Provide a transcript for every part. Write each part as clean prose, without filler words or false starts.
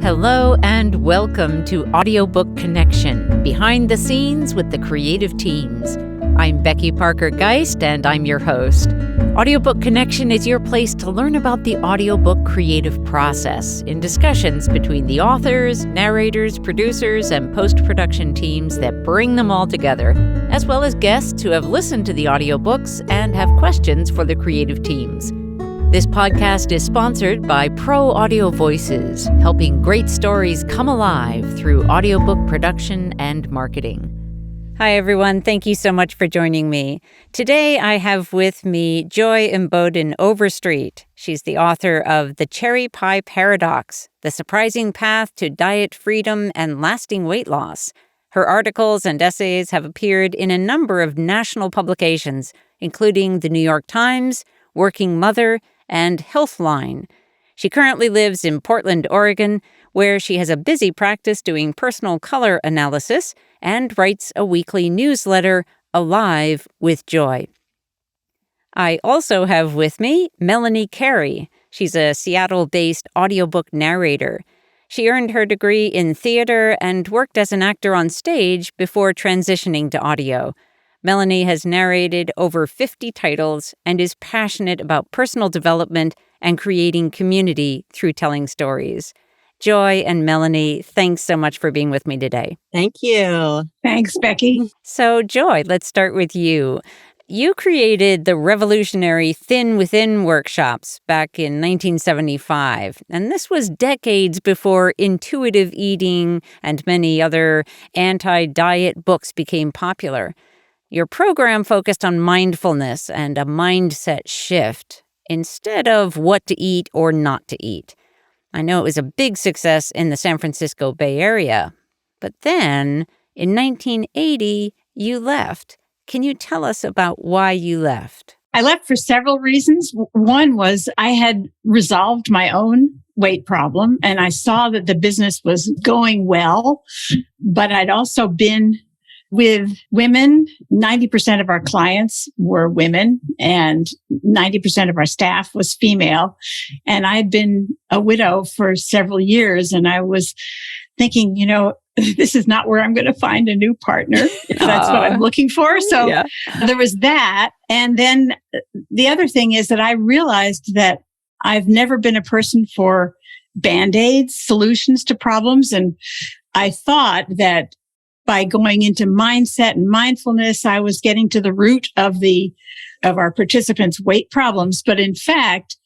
Hello and welcome to Audiobook Connection, behind the scenes with the creative teams. I'm Becky Parker Geist and I'm your host. Audiobook Connection is your place to learn about the audiobook creative process in discussions between the authors, narrators, producers, and post-production teams that bring them all together, as well as guests who have listened to the audiobooks and have questions for the creative teams. This podcast is sponsored by Pro Audio Voices, helping great stories come alive through audiobook production and marketing. Hi, everyone. Thank you so much for joining me. Today, I have with me Joy Imboden Overstreet. She's the author of The Cherry Pie Paradox, The Surprising Path to Diet Freedom and Lasting Weight Loss. Her articles and essays have appeared in a number of national publications, including The New York Times, Working Mother, and Healthline. She currently lives in Portland, Oregon, where she has a busy practice doing personal color analysis and writes a weekly newsletter, Alive with Joy. I also have with me Melanie Carey. She's a Seattle-based audiobook narrator. She earned her degree in theater and worked as an actor on stage before transitioning to audio. Melanie has narrated over 50 titles and is passionate about personal development and creating community through telling stories. Joy and Melanie, thanks so much for being with me today. Thank you. Thanks, Becky. So, Joy, let's start with you. You created the revolutionary Thin Within workshops back in 1975, and this was decades before intuitive eating and many other anti-diet books became popular. Your program focused on mindfulness and a mindset shift instead of what to eat or not to eat. I know it was a big success in the San Francisco Bay Area, but then in 1980, you left. Can you tell us about why you left? I left for several reasons. One was I had resolved my own weight problem and I saw that the business was going well, but I'd also been with women. 90% of our clients were women and 90% of our staff was female. And I had been a widow for several years. And I was thinking, this is not where I'm going to find a new partner, if that's what I'm looking for. So There was that. And then the other thing is that I realized that I've never been a person for Band-Aids, solutions to problems. And I thought that by going into mindset and mindfulness, I was getting to the root of our participants' weight problems. But in fact,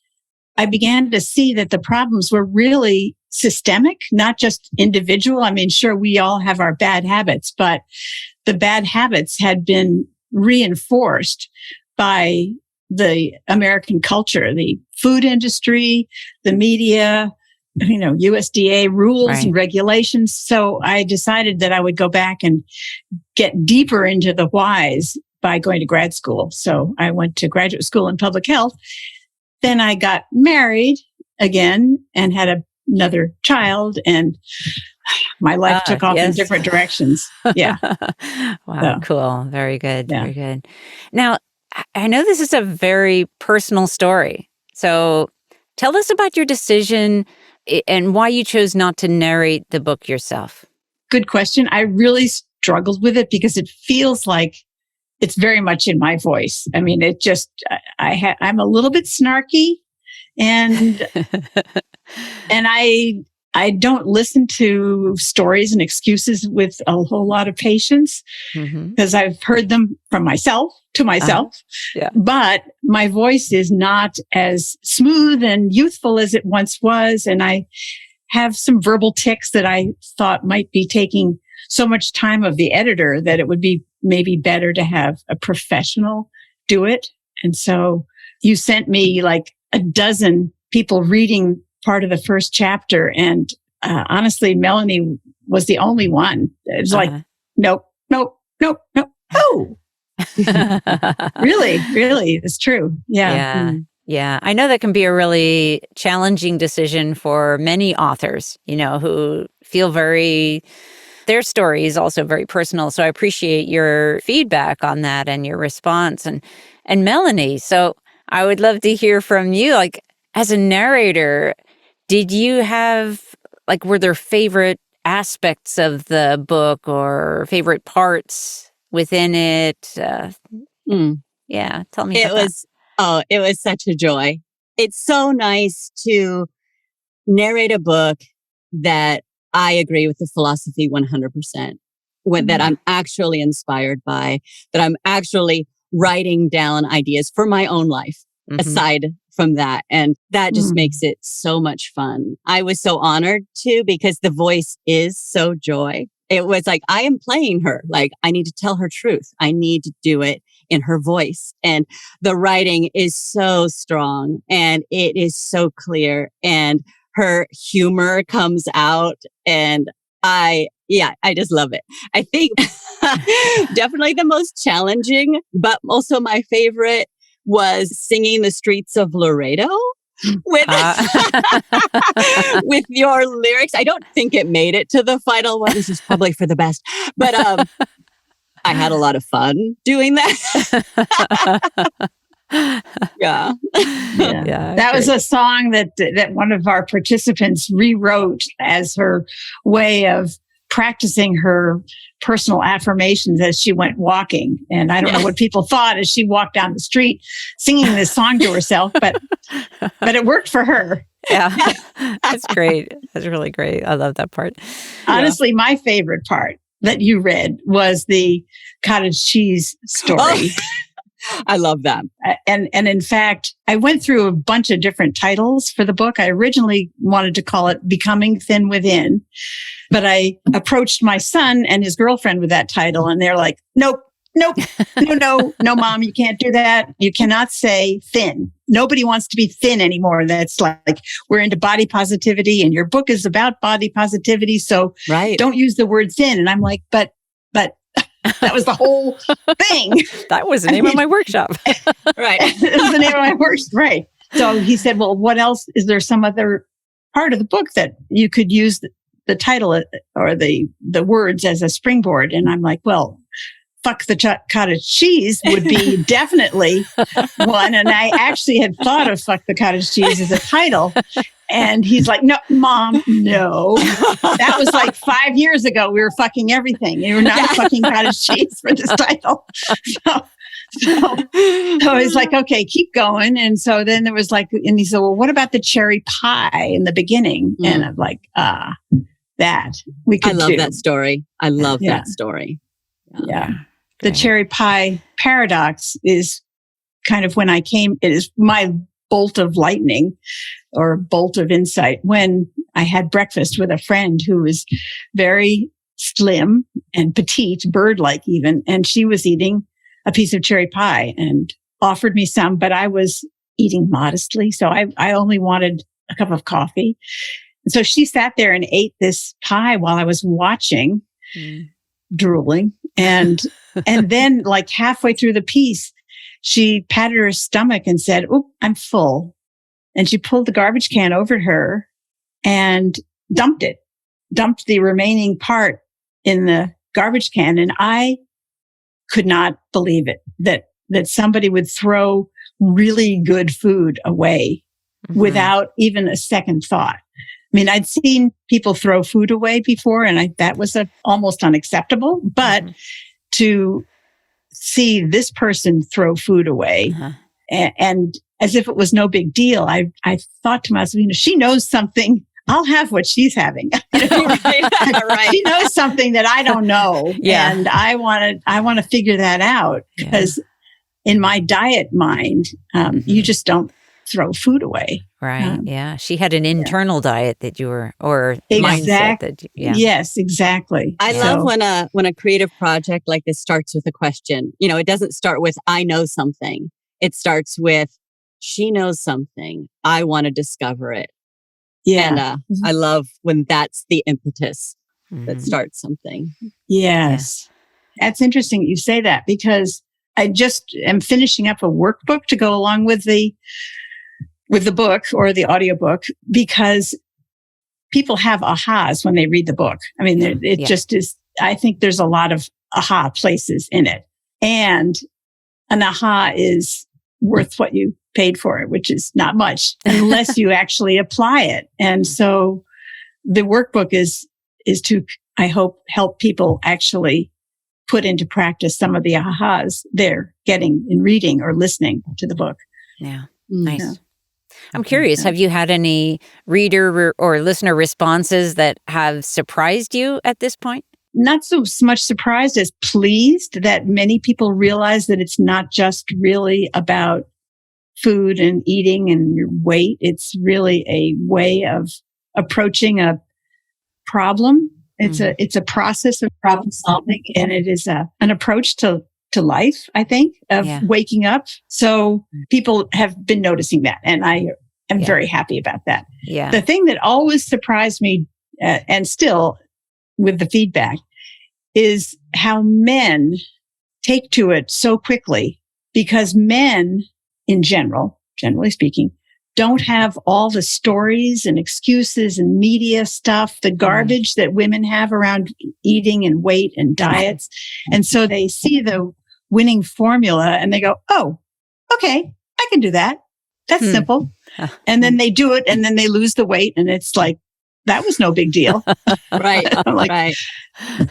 I began to see that the problems were really systemic, not just individual. I mean, sure, we all have our bad habits, but the bad habits had been reinforced by the American culture, the food industry, the media, USDA rules and regulations. So I decided that I would go back and get deeper into the whys by going to grad school. So I went to graduate school in public health. Then I got married again and had another child, and my life took off in different directions. Yeah. Wow. So, cool. Very good. Yeah. Very good. Now, I know this is a very personal story. So tell us about your decision and why you chose not to narrate the book yourself. Good question. I really struggled with it because it feels like it's very much in my voice. I mean, I'm a little bit snarky and I don't listen to stories and excuses with a whole lot of patience because I've heard them from myself to myself. But my voice is not as smooth and youthful as it once was. And I have some verbal tics that I thought might be taking so much time of the editor that it would be maybe better to have a professional do it. And so you sent me like a dozen people reading part of the first chapter. And honestly, Melanie was the only one. It was like, nope. Oh, really, it's true. Yeah. Yeah. I know that can be a really challenging decision for many authors, who feel their story is also very personal. So I appreciate your feedback on that and your response. And Melanie, so I would love to hear from you, like as a narrator, did you have like, were there favorite aspects of the book or favorite parts within it? Yeah, tell me about that. It was such a joy. It's so nice to narrate a book that I agree with the philosophy 100%, that I'm actually inspired by, that I'm actually writing down ideas for my own life aside from that. And that just makes it so much fun. I was so honored too, because the voice is so joy. It was like, I am playing her. Like, I need to tell her truth. I need to do it in her voice. And the writing is so strong and it is so clear and her humor comes out. And I just love it. I think definitely the most challenging, but also my favorite was singing the streets of Laredo with with your lyrics. I don't think it made it to the final one. This is probably for the best, but I had a lot of fun doing that. Yeah. That was a song that one of our participants rewrote as her way of practicing her personal affirmations as she went walking. And I don't know what people thought as she walked down the street singing this song to herself, but it worked for her. Yeah, that's great. That's really great. I love that part. Honestly, my favorite part that you read was the cottage cheese story. Oh, I love that. And in fact, I went through a bunch of different titles for the book. I originally wanted to call it Becoming Thin Within, but I approached my son and his girlfriend with that title, and they're like, nope, no, mom, you can't do that. You cannot say thin. Nobody wants to be thin anymore. That's like, we're into body positivity and your book is about body positivity. So don't use the word thin. And I'm like, but that was the whole thing. That was the name of my workshop. Right. It was the name of my workshop. Right. So he said, well, what else? Is there some other part of the book that you could use the title or the words as a springboard? And I'm like, well, fuck the cottage cheese would be definitely one. And I actually had thought of fuck the cottage cheese as a title. And he's like, no, mom, no. That was like 5 years ago. We were fucking everything. You were not fucking cottage cheese for this title. So he's like, okay, keep going. And so then there was like, and he said, well, what about the cherry pie in the beginning? And I'm like, that we could do. I love that story. I love that story. Yeah. The cherry pie paradox is kind of when it is my bolt of lightning or bolt of insight when I had breakfast with a friend who was very slim and petite, bird-like even, and she was eating a piece of cherry pie and offered me some, but I was eating modestly. So I only wanted a cup of coffee. And so she sat there and ate this pie while I was watching, drooling. And then like halfway through the piece, she patted her stomach and said, "Oh, I'm full." And she pulled the garbage can over her and dumped the remaining part in the garbage can. And I could not believe it, that somebody would throw really good food away without even a second thought. I mean, I'd seen people throw food away before, and that was almost unacceptable. But to see this person throw food away, and as if it was no big deal, I thought to myself, she knows something. I'll have what she's having. Right. She knows something that I don't know, and I want to figure that out because in my diet mind, you just don't throw food away. Right. She had an internal diet that you were, or mindset that. Yes, exactly. I love when a creative project like this starts with a question. It doesn't start with I know something. It starts with she knows something. I want to discover it. Yeah. And I love when that's the impetus that starts something. Yes. That's interesting you say that because I just am finishing up a workbook to go along with the book or the audiobook because people have ahas when they read the book. I mean, it just is, I think there's a lot of aha places in it. And an aha is worth what you paid for it, which is not much unless you actually apply it. And so the workbook is to, I hope, help people actually put into practice some of the ahas they're getting in reading or listening to the book. Yeah. Nice. Yeah. I'm curious, have you had any reader or listener responses that have surprised you at this point? Not so much surprised as pleased that many people realize that it's not just really about food and eating and your weight. It's really a way of approaching a problem. It's a process of problem solving, and it is an approach to life, I think, of waking up. So people have been noticing that, and I am very happy about that. Yeah. The thing that always surprised me, and still with the feedback, is how men take to it so quickly, because men in generally speaking, don't have all the stories and excuses and media stuff, the garbage that women have around eating and weight and diets. And so they see the winning formula and they go, oh, okay, I can do that. That's simple. And then they do it and then they lose the weight. And it's like, that was no big deal. Right. Right.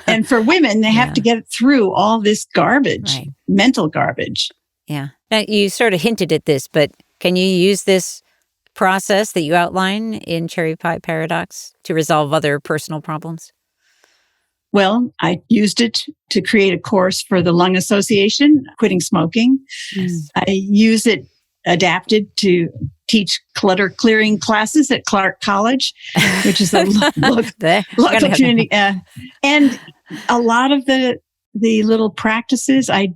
And for women, they have to get through all this garbage, mental garbage. Yeah. Now, you sort of hinted at this, but can you use this process that you outline in Cherry Pie Paradox to resolve other personal problems? Well, I used it to create a course for the Lung Association, quitting smoking. Yes. I use it adapted to teach clutter clearing classes at Clark College, which is a local community. And a lot of the little practices I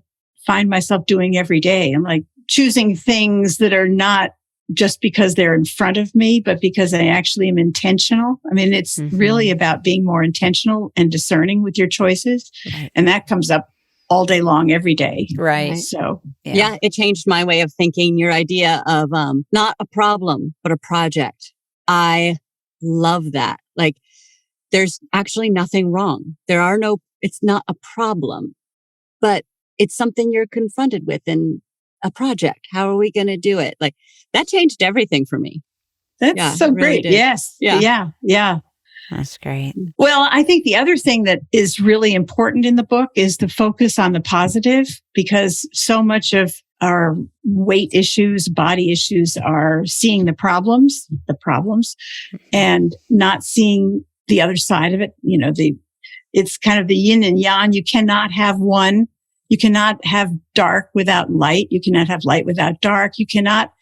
find myself doing every day. I'm like choosing things that are not just because they're in front of me, but because I actually am intentional. I mean, it's really about being more intentional and discerning with your choices. Right. And that comes up all day long, every day. Right. So, yeah, it changed my way of thinking. Your idea of not a problem, but a project. I love that. Like, there's actually nothing wrong. It's not a problem, but it's something you're confronted with in a project. How are we going to do it? Like, that changed everything for me. That's so great. Really yes. Yeah. That's great. Well, I think the other thing that is really important in the book is the focus on the positive, because so much of our weight issues, body issues are seeing the problems, and not seeing the other side of it. You know, it's kind of the yin and yang. You cannot have one. You cannot have dark without light. You cannot have light without dark. You cannot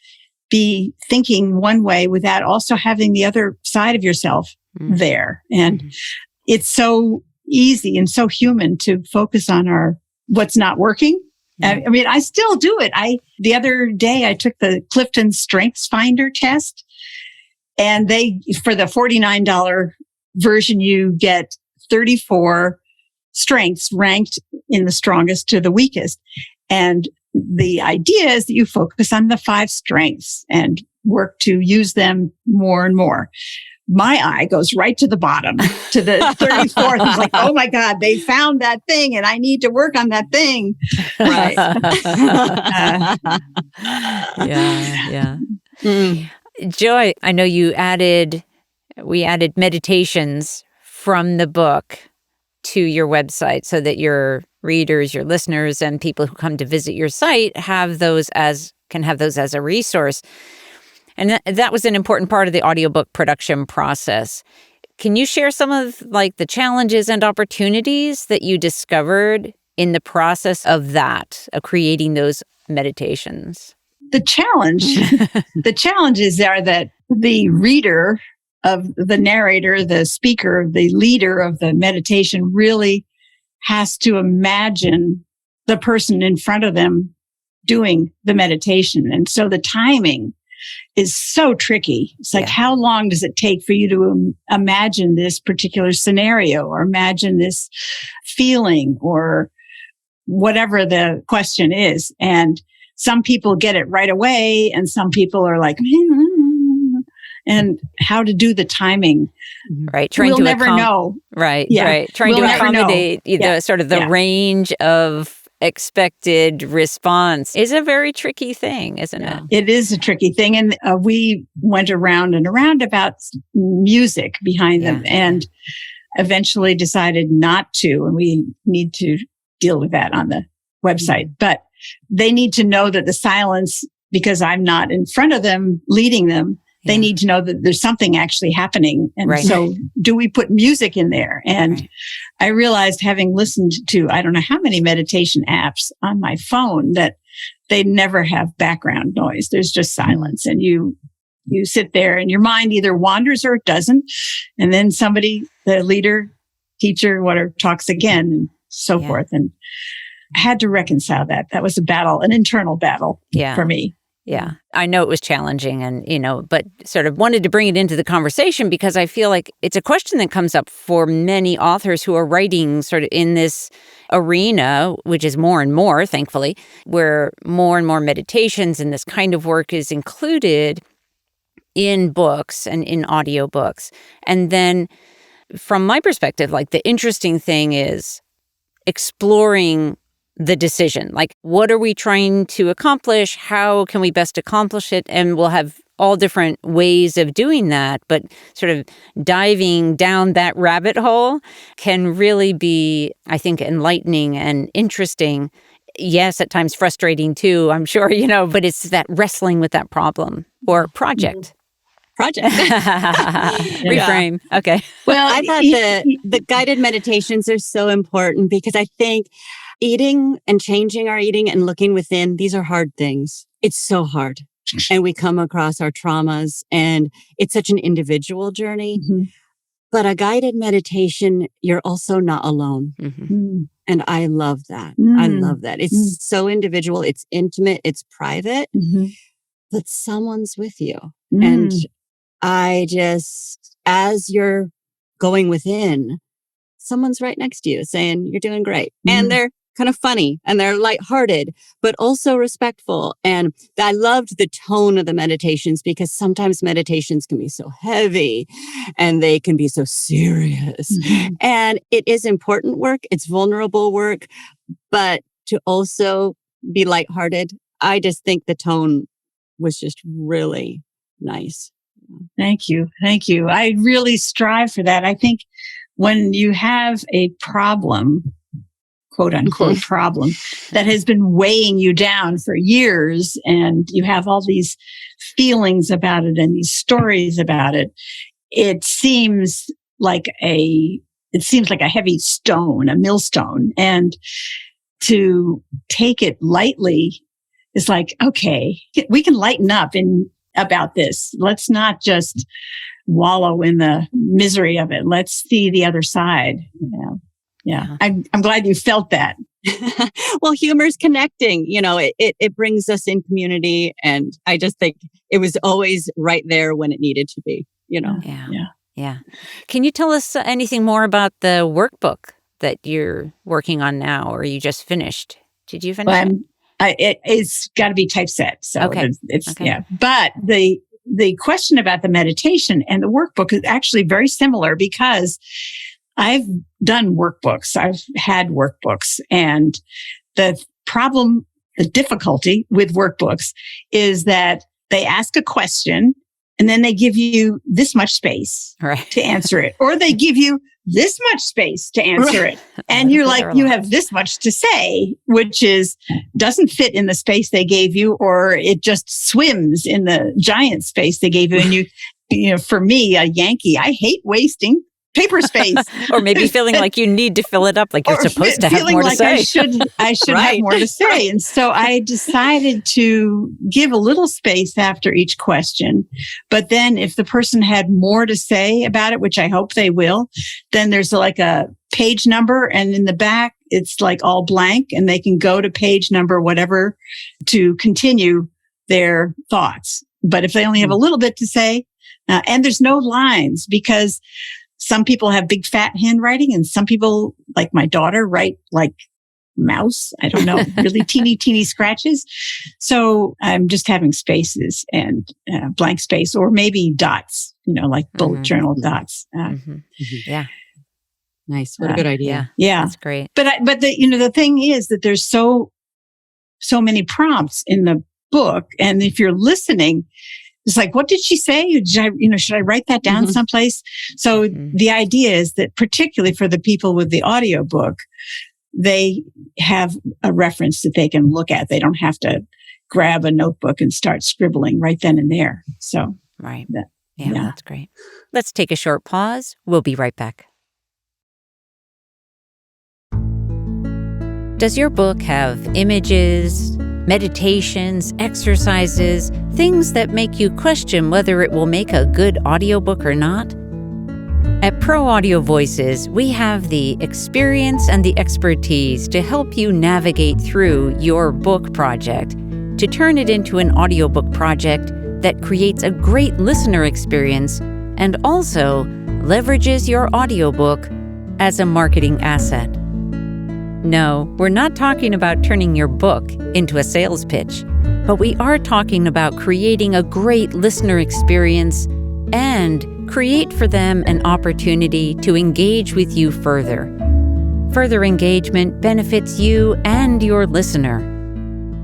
be thinking one way without also having the other side of yourself there. And it's so easy and so human to focus on what's not working. I mean, I still do it. The other day I took the Clifton Strengths Finder test, and for the $49 version, you get 34 strengths ranked in the strongest to the weakest. And the idea is that you focus on the 5 strengths and work to use them more and more. My eye goes right to the bottom, to the 34th. It's like, oh my God, they found that thing and I need to work on that thing. Right. Yeah. Joy, I know we added meditations from the book to your website so that your readers, your listeners, and people who come to visit your site can have those as a resource. And that was an important part of the audiobook production process. Can you share some of the challenges and opportunities that you discovered in the process of creating those meditations? The challenges are that the reader of the narrator, the speaker, the leader of the meditation really has to imagine the person in front of them doing the meditation. And so the timing is so tricky. It's like, how long does it take for you to imagine this particular scenario or imagine this feeling or whatever the question is? And some people get it right away and some people are like, and how to do the timing. Right. We'll never know. Right. Yeah. Right. Trying to accommodate the range of expected response is a very tricky thing, isn't it? It is a tricky thing. And we went around and around about music behind them and eventually decided not to. And we need to deal with that on the website. But they need to know that the silence, because I'm not in front of them leading them, they need to know that there's something actually happening. And so do we put music in there? And I realized, having listened to, I don't know how many meditation apps on my phone, that they never have background noise. There's just silence. And you sit there and your mind either wanders or it doesn't. And then somebody, the leader, teacher, whatever, talks again and so forth. And I had to reconcile that. That was a battle, an internal battle for me. Yeah, I know it was challenging and, but sort of wanted to bring it into the conversation because I feel like it's a question that comes up for many authors who are writing sort of in this arena, which is more and more, thankfully, where more and more meditations and this kind of work is included in books and in audiobooks. And then from my perspective, like the interesting thing is exploring the decision. Like, what are we trying to accomplish? How can we best accomplish it? And we'll have all different ways of doing that. But sort of diving down that rabbit hole can really be, I think, enlightening and interesting. Yes, at times frustrating too, I'm sure, but it's that wrestling with that problem or project. Reframe. Okay. Well, I thought the guided meditations are so important because I think eating and changing our eating and looking within, these are hard things. It's so hard. And we come across our traumas and it's such an individual journey. But a guided meditation, you're also not alone. And I love that. I love that. It's so individual. It's intimate. It's private. But someone's with you. And I just, as you're going within, someone's right next to you saying, you're doing great. And they're kind of funny and they're lighthearted, but also respectful. And I loved the tone of the meditations because sometimes meditations can be so heavy and they can be so serious. And it is important work. It's vulnerable work, but to also be lighthearted, I just think the tone was just really nice. Thank you. Thank you. I really strive for that. I think when you have a problem, quote unquote problem, that has been weighing you down for years and you have all these feelings about it and these stories about it, it seems like a heavy stone, a millstone. And to take it lightly is like, okay, we can lighten up about this. Let's not just wallow in the misery of it. Let's see the other side. Yeah. I'm glad you felt that. Well, humor's connecting, it brings us in community. And I just think it was always right there when it needed to be, Yeah. Can you tell us anything more about the workbook that you're working on now, or you just finished? Did you finish it? It's got to be typeset. So it's. But the question about the meditation and the workbook is actually very similar because I've done workbooks. I've had workbooks. And the difficulty with workbooks is that they ask a question and then they give you this much space to answer it. Or they give you this much space to answer it. And you're like, you have this much to say, which doesn't fit in the space they gave you, or it just swims in the giant space they gave you. And for me, a Yankee, I hate wasting paper space. Or maybe feeling like you need to fill it up, like you're supposed to have more to say. I should have more to say. And so I decided to give a little space after each question. But then if the person had more to say about it, which I hope they will, then there's like a page number. And in the back, it's like all blank and they can go to page number, whatever, to continue their thoughts. But if they only have a little bit to say, and there's no lines, because some people have big fat handwriting and some people, like my daughter, write like mouse. I don't know, really teeny scratches. So I'm just having spaces and blank space, or maybe dots, like bullet journal dots. Yeah. Nice. What a good idea. Yeah. That's great. But the thing is that there's so many prompts in the book. And if you're listening, it's like, what did she say? Should I write that down someplace? So the idea is that particularly for the people with the audiobook, they have a reference that they can look at. They don't have to grab a notebook and start scribbling right then and there. So, right. That's great. Let's take a short pause. We'll be right back. Does your book have images, meditations, exercises, things that make you question whether it will make a good audiobook or not? At Pro Audio Voices, we have the experience and the expertise to help you navigate through your book project to turn it into an audiobook project that creates a great listener experience and also leverages your audiobook as a marketing asset. No, we're not talking about turning your book into a sales pitch, but we are talking about creating a great listener experience and create for them an opportunity to engage with you further. Further engagement benefits you and your listener.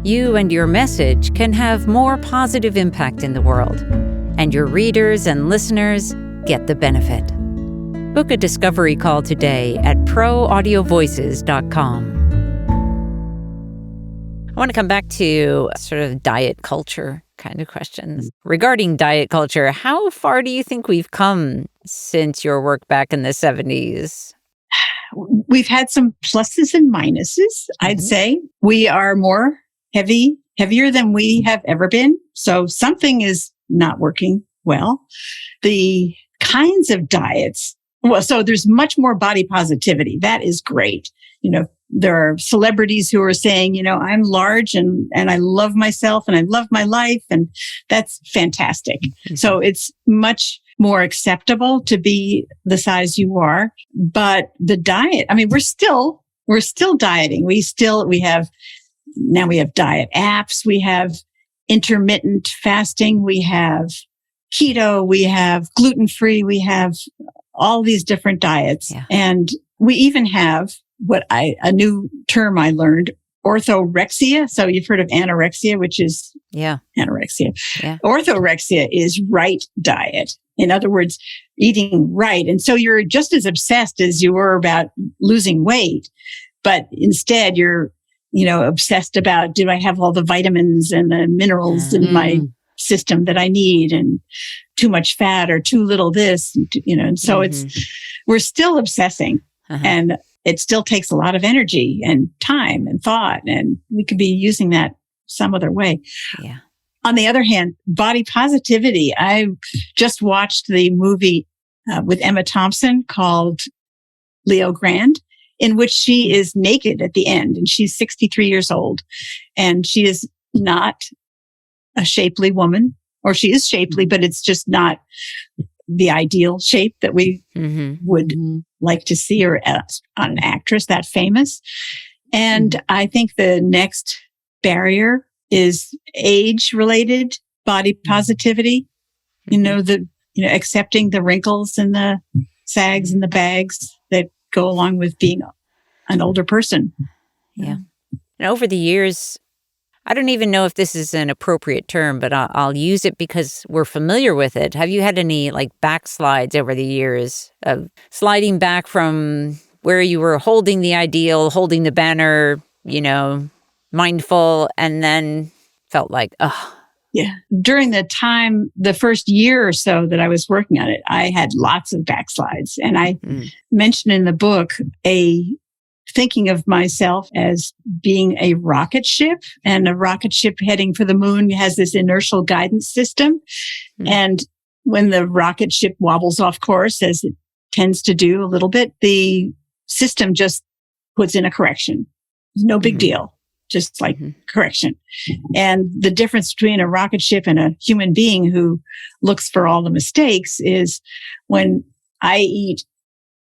You and your message can have more positive impact in the world, and your readers and listeners get the benefit. Book a discovery call today at proaudiovoices.com. I want to come back to sort of diet culture kind of questions. Regarding diet culture, how far do you think we've come since your work back in the 70s? We've had some pluses and minuses, I'd say. We are more heavier than we have ever been. So something is not working well. The kinds of diets, so there's much more body positivity. That is great. There are celebrities who are saying, I'm large and I love myself and I love my life. And that's fantastic. So it's much more acceptable to be the size you are. But the diet, we're still dieting. We have diet apps. We have intermittent fasting. We have keto. We have gluten-free. We have all these different diets. Yeah. And we even have a new term I learned, orthorexia. So you've heard of anorexia, which is anorexia. Yeah. Orthorexia is right diet. In other words, eating right. And so you're just as obsessed as you were about losing weight, but instead you're, obsessed about, do I have all the vitamins and the minerals in my system that I need, and too much fat or too little this, and so we're still obsessing and it still takes a lot of energy and time and thought, and we could be using that some other way. Yeah. On the other hand, body positivity. I just watched the movie with Emma Thompson called Leo Grand, in which she is naked at the end, and she's 63 years old, and she is not a shapely woman, or she is shapely, but it's just not the ideal shape that we would like to see her as an actress that famous. And I think the next barrier is age-related body positivity. Accepting the wrinkles and the sags and the bags that go along with being an older person. Yeah. And over the years, I don't even know if this is an appropriate term, but I'll use it because we're familiar with it. Have you had any backslides over the years of sliding back from where you were holding the ideal, holding the banner, mindful, and then felt like, Yeah. During the first year or so that I was working on it, I had lots of backslides. And I mentioned in the book thinking of myself as being a rocket ship, and a rocket ship heading for the moon has this inertial guidance system. And when the rocket ship wobbles off course, as it tends to do a little bit, the system just puts in a correction. No big deal. Just correction. And the difference between a rocket ship and a human being who looks for all the mistakes is when I eat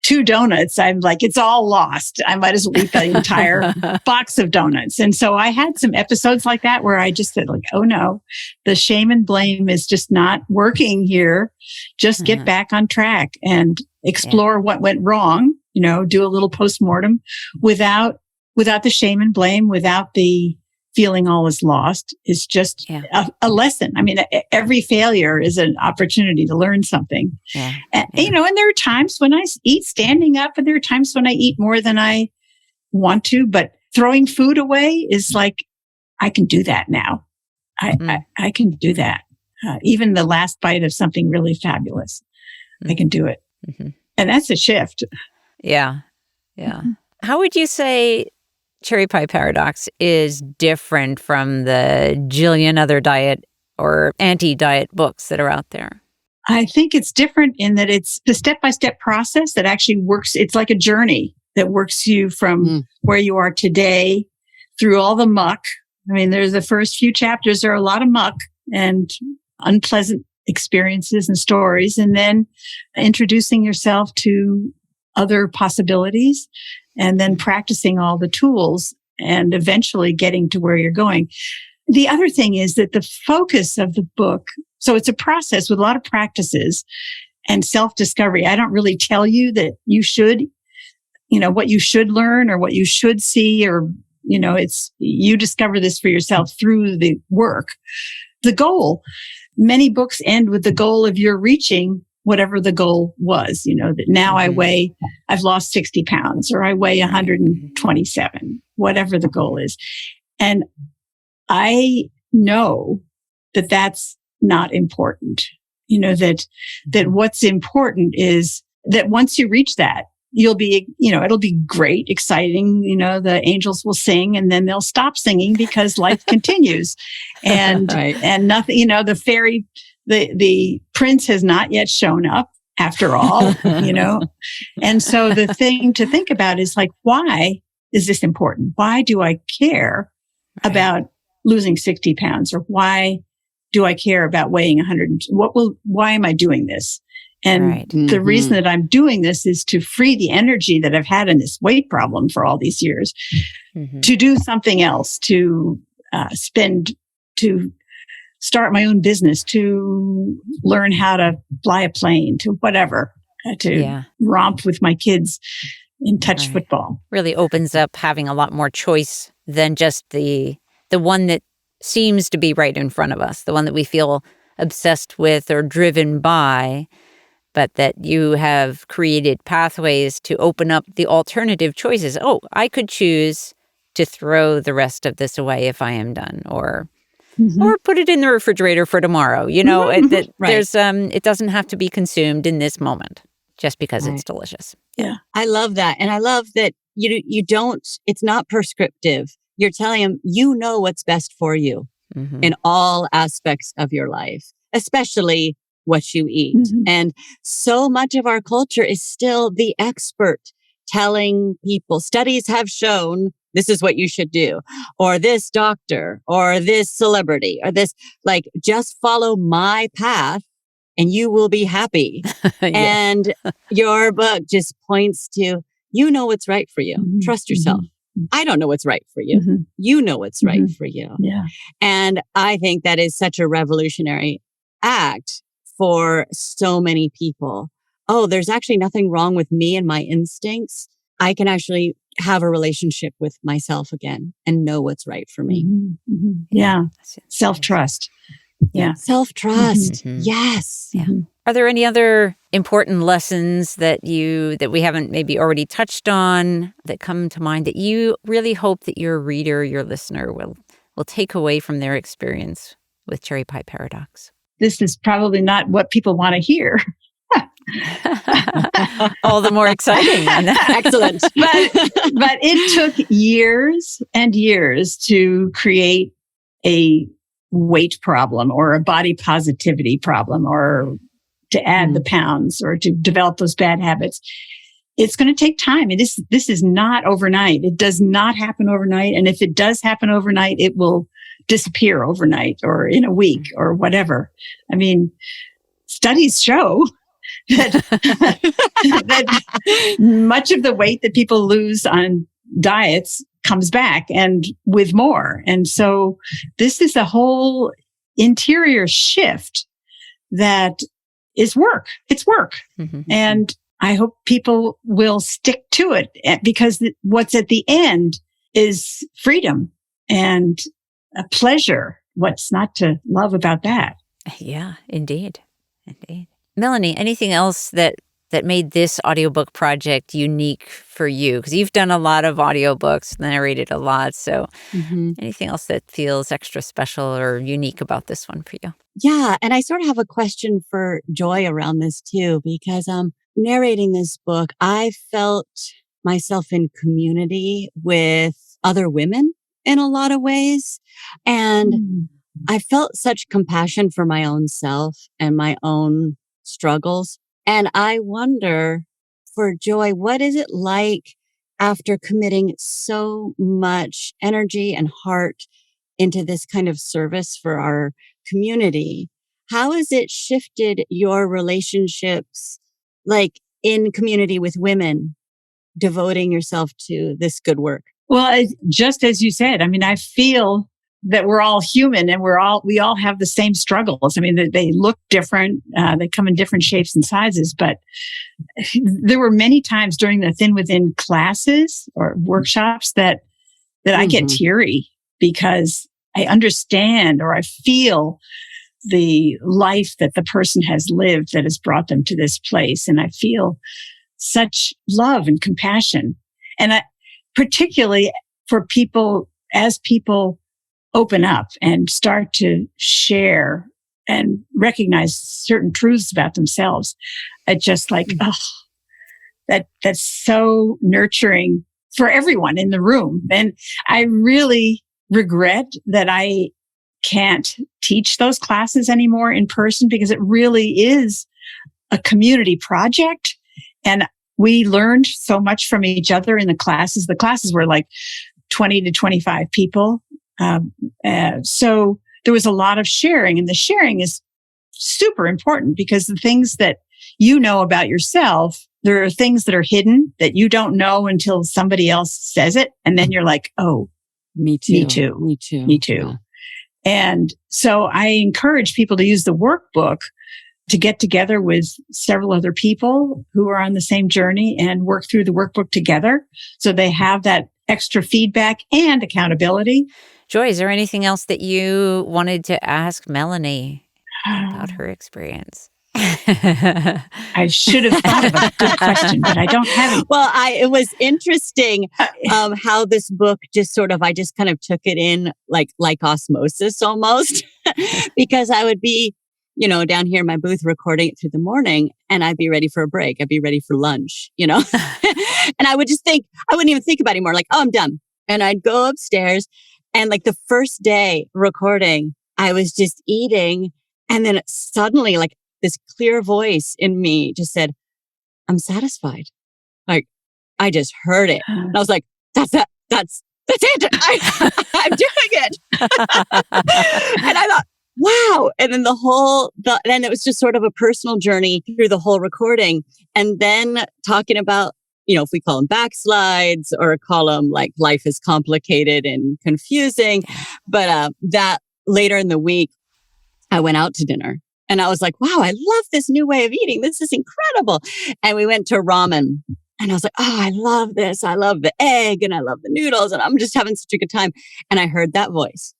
2 donuts, I'm like, it's all lost. I might as well eat the entire box of donuts. And so I had some episodes like that where I just said oh no, the shame and blame is just not working here. Just get back on track and explore what went wrong. do a little postmortem without the shame and blame, without the feeling all is lost. It's just a lesson. I mean, every failure is an opportunity to learn something. Yeah. And there are times when I eat standing up, and there are times when I eat more than I want to, but throwing food away is like, I can do that now. I can do that. Even the last bite of something really fabulous, I can do it. Mm-hmm. And that's a shift. Yeah. Yeah. Mm-hmm. How would you say Cherry Pie Paradox is different from the jillion other diet or anti-diet books that are out there? I think it's different in that it's the step-by-step process that actually works. It's like a journey that works you from where you are today through all the muck. I mean, there's the first few chapters are a lot of muck and unpleasant experiences and stories, and then introducing yourself to other possibilities, and then practicing all the tools and eventually getting to where you're going. The other thing is that the focus of the book, so it's a process with a lot of practices and self-discovery. I don't really tell you that you should, what you should learn or what you should see, or, it's, you discover this for yourself through the work. The goal, many books end with the goal of your reaching whatever the goal was, that now I've lost 60 pounds, or I weigh 127, whatever the goal is. And I know that that's not important. That what's important is that once you reach that, you'll be, it'll be great, exciting. The angels will sing, and then they'll stop singing because life continues. And, and nothing, the prince has not yet shown up after all, And so the thing to think about is like, why is this important? Why do I care about losing 60 pounds? Or why do I care about weighing 100? Why am I doing this? And the reason that I'm doing this is to free the energy that I've had in this weight problem for all these years to do something else, to start my own business, to learn how to fly a plane, to whatever, to romp with my kids and touch football. Really opens up having a lot more choice than just the one that seems to be right in front of us, the one that we feel obsessed with or driven by, but that you have created pathways to open up the alternative choices. Oh, I could choose to throw the rest of this away if I am done, or put it in the refrigerator for tomorrow. There's it doesn't have to be consumed in this moment just because it's delicious. Yeah. I love that. And I love that you don't, it's not prescriptive. You're telling them, what's best for you in all aspects of your life, especially what you eat. And so much of our culture is still the expert telling people, studies have shown this is what you should do, or this doctor, or this celebrity, or this, like, just follow my path and you will be happy. And your book just points to, what's right for you. Trust yourself. I don't know what's right for you. You know what's right for you. Yeah. And I think that is such a revolutionary act for so many people. Oh, there's actually nothing wrong with me and my instincts. I can actually have a relationship with myself again and know what's right for me. Yeah. Self-trust. Yeah. Self-trust. Yes. Yeah. Are there any other important lessons that we haven't maybe already touched on that come to mind that you really hope that your reader, your listener will take away from their experience with Cherry Pie Paradox? This is probably not what people want to hear. All the more exciting. Excellent. But it took years and years to create a weight problem or a body positivity problem, or to add the pounds, or to develop those bad habits. It's going to take time. This is not overnight. It does not happen overnight. And if it does happen overnight, it will disappear overnight or in a week or whatever. I mean, studies show that much of the weight that people lose on diets comes back, and with more. And so this is a whole interior shift that is work. It's work. And I hope people will stick to it because what's at the end is freedom and a pleasure. What's not to love about that? Yeah, indeed. Indeed. Melanie, anything else that made this audiobook project unique for you? Because you've done a lot of audiobooks, narrated a lot. So anything else that feels extra special or unique about this one for you? Yeah. And I sort of have a question for Joy around this too, because narrating this book, I felt myself in community with other women in a lot of ways. And I felt such compassion for my own self and my own struggles. And I wonder for Joy, what is it like after committing so much energy and heart into this kind of service for our community? How has it shifted your relationships, like in community with women, devoting yourself to this good work? Well, just as you said, I mean, I feel that we're all human and we all have the same struggles. I mean, they look different. They come in different shapes and sizes, but there were many times during the Thin Within classes or workshops that I get teary because I understand or I feel the life that the person has lived that has brought them to this place. And I feel such love and compassion. And particularly for people, as people open up and start to share and recognize certain truths about themselves, I just like, that's so nurturing for everyone in the room. And I really regret that I can't teach those classes anymore in person because it really is a community project. And we learned so much from each other in the classes. The classes were like 20 to 25 people. So there was a lot of sharing, and the sharing is super important because the things that you know about yourself, there are things that are hidden that you don't know until somebody else says it. And then you're like, oh, me too. Me too. Me too. Me too. Yeah. And so I encourage people to use the workbook to get together with several other people who are on the same journey and work through the workbook together. So they have that extra feedback and accountability. Joy, is there anything else that you wanted to ask Melanie about her experience? I should have thought of a good question, but I don't have it. Well, it was interesting how this book I just kind of took it in like osmosis almost, because I would be, down here in my booth recording it through the morning, and I'd be ready for a break. I'd be ready for lunch, and I would just think, I wouldn't even think about it anymore. Like, oh, I'm done. And I'd go upstairs, and like the first day recording, I was just eating, and then suddenly, like, this clear voice in me just said, I'm satisfied. Like, I just heard it. And I was like, that's it. I'm doing it. And I thought, wow. And then then it was just sort of a personal journey through the whole recording. And then talking about, if we call them backslides or call them like life is complicated and confusing. But that later in the week, I went out to dinner. And I was like, wow, I love this new way of eating. This is incredible. And we went to ramen. And I was like, oh, I love this. I love the egg and I love the noodles. And I'm just having such a good time. And I heard that voice.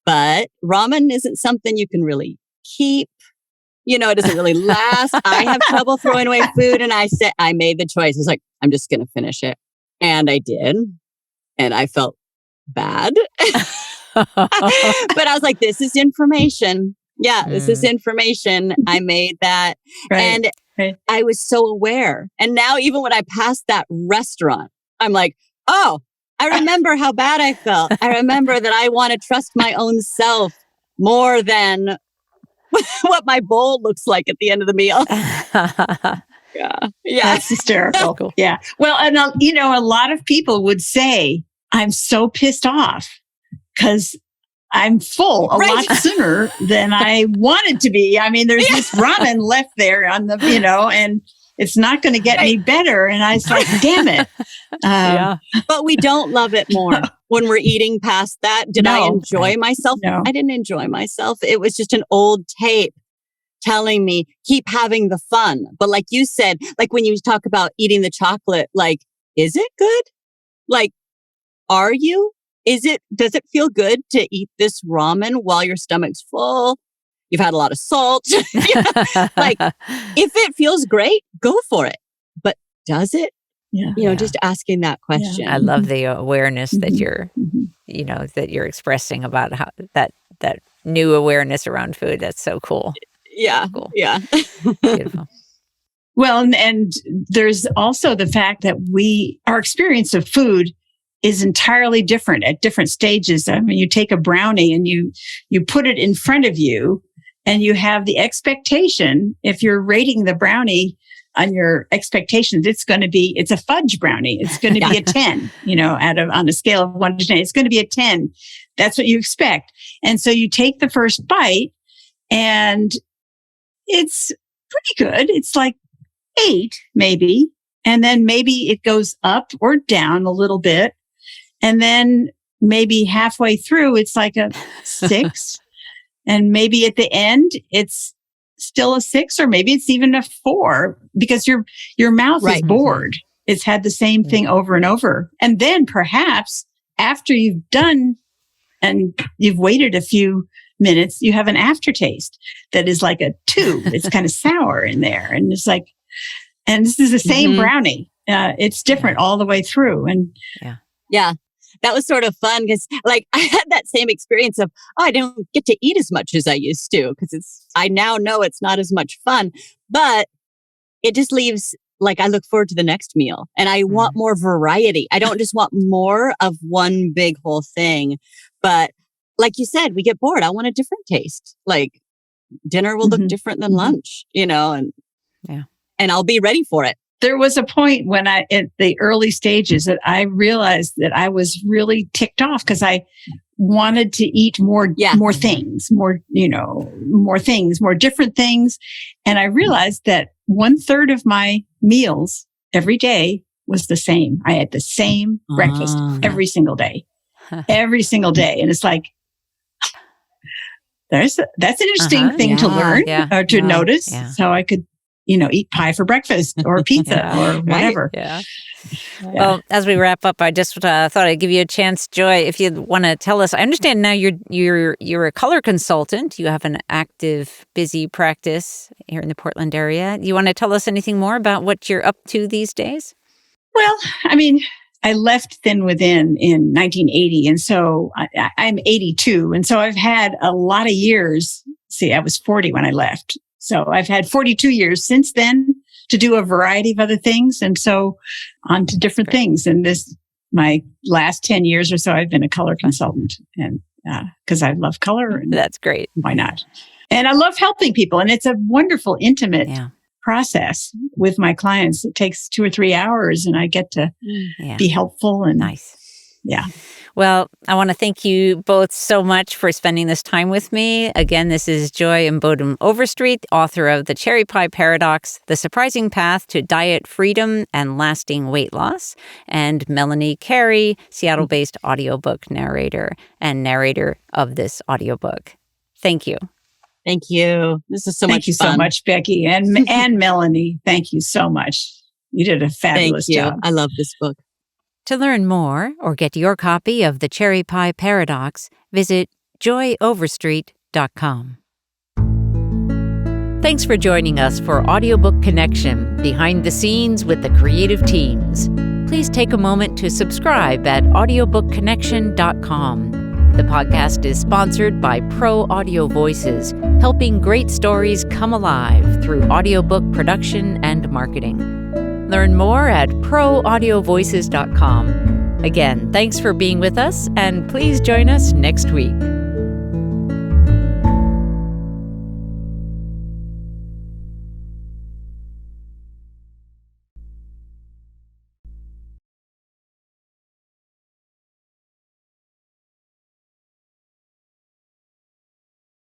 But ramen isn't something you can really keep. It doesn't really last. I have trouble throwing away food. And I made the choice. I was like, I'm just going to finish it. And I did. And I felt bad. But I was like, this is information. Yeah, this is information. I made that. Right. And I was so aware. And now even when I pass that restaurant, I'm like, oh, I remember how bad I felt. I remember that I want to trust my own self more than what my bowl looks like at the end of the meal. Yeah. That's hysterical. Cool. Yeah. Well, and a lot of people would say, I'm so pissed off because I'm full a lot sooner than I wanted to be. I mean, there's this ramen left there on the, and it's not going to get any better. And I was like, damn it. But we don't love it more when we're eating past that. Did I enjoy myself? No. I didn't enjoy myself. It was just an old tape telling me, keep having the fun. But like you said, like when you talk about eating the chocolate, like, is it good? Like, are you? Does it feel good to eat this ramen while your stomach's full? You've had a lot of salt. Like, if it feels great, go for it. But does it? Yeah. Just asking that question. I love the awareness that you're, Mm-hmm. that you're expressing about how that new awareness around food. That's so cool. Yeah. Cool. Yeah. Beautiful. Well, and there's also the fact that our experience of food is entirely different at different stages. I mean, you take a brownie and you put it in front of you and you have the expectation, if you're rating the brownie on your expectations, it's a fudge brownie. It's going to be a 10, on a scale of 1 to 10, it's going to be a 10. That's what you expect. And so you take the first bite and it's pretty good. It's like 8, maybe. And then maybe it goes up or down a little bit. And then maybe halfway through, it's like a 6. And maybe at the end, it's still a 6, or maybe it's even a 4, because your mouth is bored. It's had the same thing over and over. And then perhaps after you've done and you've waited a few minutes, you have an aftertaste that is like a 2. It's kind of sour in there. And it's like, and this is the same brownie. It's different all the way through. And yeah, that was sort of fun because like I had that same experience of, I don't get to eat as much as I used to because I now know it's not as much fun, but it just leaves like I look forward to the next meal and I want more variety. I don't just want more of one big whole thing, but like you said, we get bored. I want a different taste. Like dinner will look different than lunch, and I'll be ready for it. There was a point when in the early stages that I realized that I was really ticked off because I wanted to eat more things, more things, more different things. And I realized that 1/3 of my meals every day was the same. I had the same breakfast every single day, every single day. And it's like, that's an interesting thing to learn or to notice. Yeah. So I could, eat pie for breakfast or pizza or whatever. Yeah. Well, as we wrap up, I just thought I'd give you a chance, Joy, if you want to tell us. I understand now you're a color consultant. You have an active, busy practice here in the Portland area. You want to tell us anything more about what you're up to these days? Well, I mean, I left Thin Within in 1980, and so I'm 82, and so I've had a lot of years. See, I was 40 when I left. So I've had 42 years since then to do a variety of other things. And so on to different things. And my last 10 years or so, I've been a color consultant and because I love color. And that's great. Why not? And I love helping people. And it's a wonderful, intimate process with my clients. It takes 2 or 3 hours and I get to be helpful and nice. Yeah. Well, I want to thank you both so much for spending this time with me. Again, this is Joy Mbodum Overstreet, author of The Cherry Pie Paradox, The Surprising Path to Diet Freedom and Lasting Weight Loss, and Melanie Carey, Seattle-based audiobook narrator and narrator of this audiobook. Thank you. Thank you. This is so much fun. Thank you so much, Becky and Melanie. Thank you so much. You did a fabulous job. I love this book. To learn more or get your copy of The Cherry Pie Paradox, visit joyoverstreet.com. Thanks for joining us for Audiobook Connection, behind the scenes with the creative teams. Please take a moment to subscribe at audiobookconnection.com. The podcast is sponsored by Pro Audio Voices, helping great stories come alive through audiobook production and marketing. Learn more at proaudiovoices.com. Again, thanks for being with us, and please join us next week.